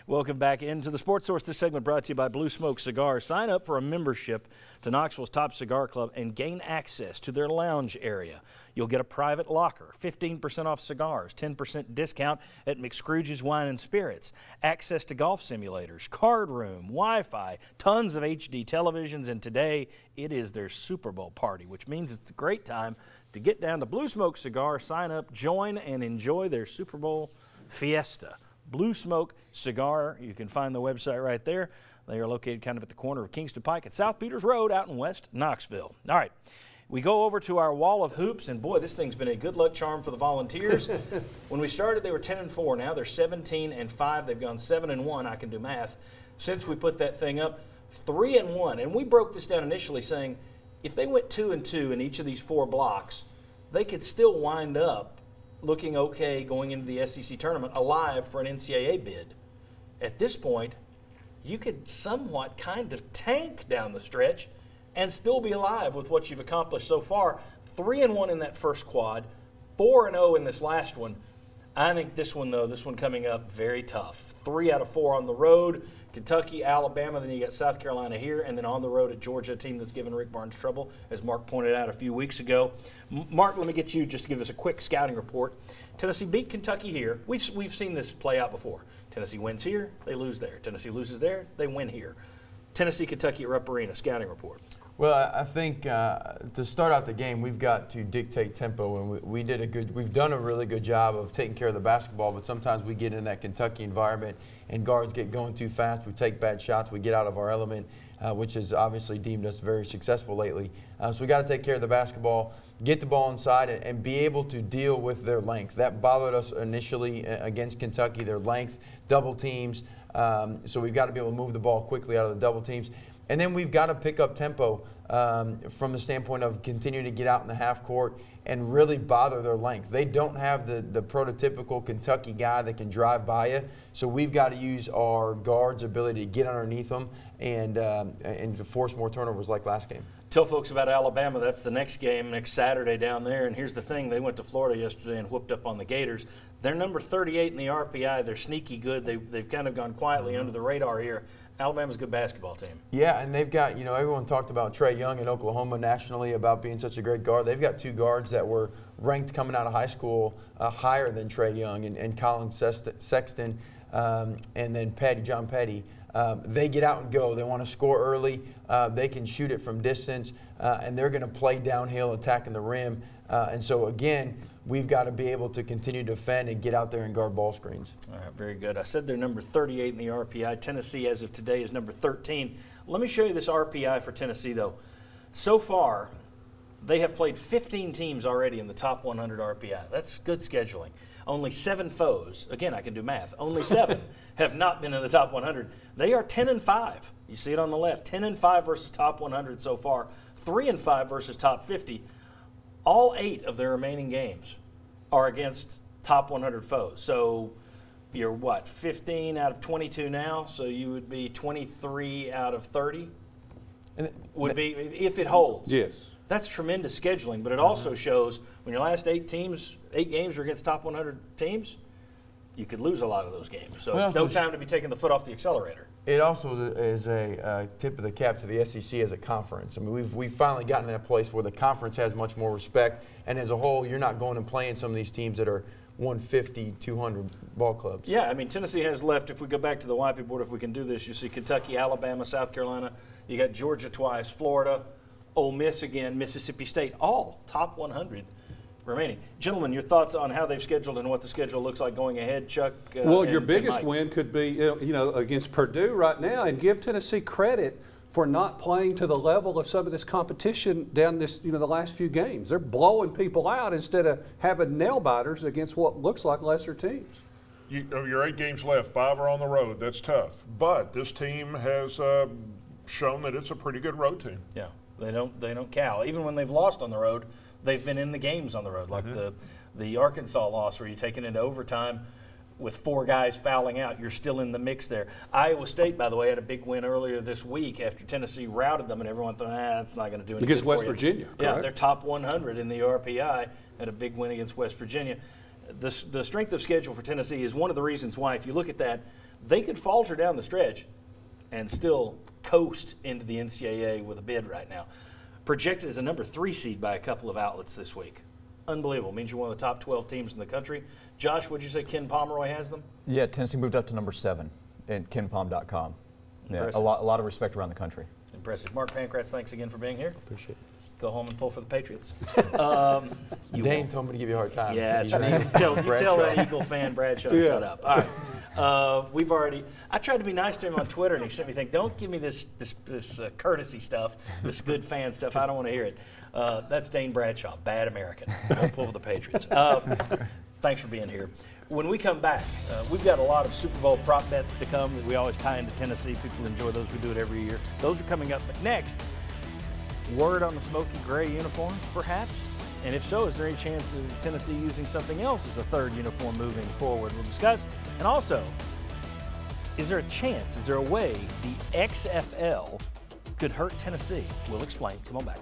Welcome back into the Sports Source. This segment brought to you by Blue Smoke Cigars. Sign up for a membership to Knoxville's top cigar club and gain access to their lounge area. You'll get a private locker, 15% off cigars, 10% discount at McScrooge's Wine and Spirits, access to golf simulators, card room, Wi-Fi, tons of HD televisions, and today it is their Super Bowl party, which means it's a great time to get down to Blue Smoke Cigar, sign up, join, and enjoy their Super Bowl fiesta. Blue Smoke Cigar. You can find the website right there. They are located kind of at the corner of Kingston Pike at South Peters Road out in West Knoxville. All right, we go over to our wall of hoops, and boy, this thing's been a good luck charm for the Volunteers. When we started, they were 10-4. Now they're 17-5. They've gone 7-1. I can do math. Since we put that thing up, 3-1. And we broke this down initially saying if they went 2-2 in each of these 4 blocks, they could still wind up looking okay going into the SEC tournament, alive for an NCAA bid. At this point, you could somewhat kind of tank down the stretch and still be alive with what you've accomplished so far. 3-1 in that first quad, 4-0 in this last one. I think this one, though, this one coming up, very tough. 3 out of 4 on the road. Kentucky, Alabama, then you got South Carolina here, and then on the road at Georgia, a team that's given Rick Barnes trouble, as Mark pointed out a few weeks ago. Mark, let me get you just to give us a quick scouting report. Tennessee beat Kentucky here. We've seen this play out before. Tennessee wins here, they lose there. Tennessee loses there, they win here. Tennessee, Kentucky at Rupp Arena, scouting report. Well, I think to start out the game, we've got to dictate tempo, and we've done a really good job of taking care of the basketball. But sometimes we get in that Kentucky environment, and guards get going too fast. We take bad shots. We get out of our element, which has obviously deemed us very successful lately. So we got to take care of the basketball, get the ball inside, and be able to deal with their length. That bothered us initially against Kentucky. Their length, double teams. So we've got to be able to move the ball quickly out of the double teams. And then we've got to pick up tempo from the standpoint of continuing to get out in the half court and really bother their length. They don't have the prototypical Kentucky guy that can drive by you. So we've got to use our guards' ability to get underneath them and to force more turnovers like last game. Tell folks about Alabama. That's the next game next Saturday down there. And here's the thing. They went to Florida yesterday and whooped up on the Gators. They're number 38 in the RPI. They're sneaky good. They've kind of gone quietly under the radar here. Alabama's a good basketball team. Yeah, and they've got, everyone talked about Trae Young in Oklahoma nationally about being such a great guard. They've got 2 guards that were ranked coming out of high school higher than Trae Young and Colin Sexton and then John Petty. They get out and go. They want to score early. They can shoot it from distance, and they're going to play downhill, attacking the rim. And so, again, we've got to be able to continue to defend and get out there and guard ball screens. All right, very good. I said they're number 38 in the RPI. Tennessee, as of today, is number 13. Let me show you this RPI for Tennessee, though. So far, they have played 15 teams already in the top 100 RPI. That's good scheduling. Only 7 foes, again, I can do math, only 7 have not been in the top 100. They are 10-5. You see it on the left, 10-5 versus top 100 so far, 3-5 versus top 50. All 8 of their remaining games are against top 100 foes. So you're what, 15 out of 22 now? So you would be 23 out of 30? Would be, if it holds. Yes. That's tremendous scheduling, but it also shows when your last 8 games are against top 100 teams, you could lose a lot of those games. So it's no time to be taking the foot off the accelerator. It also is a tip of the cap to the SEC as a conference. I mean, we've finally gotten to that place where the conference has much more respect, and as a whole, you're not going and playing some of these teams that are 150, 200 ball clubs. Yeah, I mean, Tennessee has left, if we go back to the YP board, if we can do this, you see Kentucky, Alabama, South Carolina. You got Georgia twice, Florida, Ole Miss again, Mississippi State, all top 100 remaining. Gentlemen, your thoughts on how they've scheduled and what the schedule looks like going ahead, Chuck? Well, your biggest win could be, against Purdue right now, and give Tennessee credit for not playing to the level of some of this competition down this, the last few games. They're blowing people out instead of having nail biters against what looks like lesser teams. Your 8 games left, 5 are on the road. That's tough. But this team has shown that it's a pretty good road team. Yeah, they don't cow. Even when they've lost on the road, they've been in the games on the road, like the Arkansas loss where you take it into overtime with 4 guys fouling out. You're still in the mix there. Iowa State, by the way, had a big win earlier this week after Tennessee routed them, and everyone thought, that's not going to do anything against West Virginia. Yeah, they're top 100 in the RPI. Had a big win against West Virginia. The strength of schedule for Tennessee is one of the reasons why, if you look at that, they could falter down the stretch and still coast into the NCAA with a bid right now. Projected as a number 3 seed by a couple of outlets this week. Unbelievable. Means you're one of the top 12 teams in the country. Josh, would you say Ken Pomeroy has them? Yeah, Tennessee moved up to number 7 at KenPom.com. Yeah, a lot of respect around the country. Impressive. Mark Pancratz, thanks again for being here. Appreciate it. Go home and pull for the Patriots. Dane told me to give you a hard time. Yeah, that's right. You tell that Eagle fan Bradshaw to shut up. All right. I tried to be nice to him on Twitter, and he sent me things. Don't give me this courtesy stuff, this good fan stuff. I don't want to hear it. That's Dane Bradshaw, bad American. Don't pull for the Patriots. Thanks for being here. When we come back, we've got a lot of Super Bowl prop bets to come that we always tie into Tennessee. People enjoy those. We do it every year. Those are coming up. But next, word on the smoky gray uniform, perhaps? And if so, is there any chance of Tennessee using something else as a third uniform moving forward? We'll discuss. And also, is there a chance, is there a way the XFL could hurt Tennessee? We'll explain. Come on back.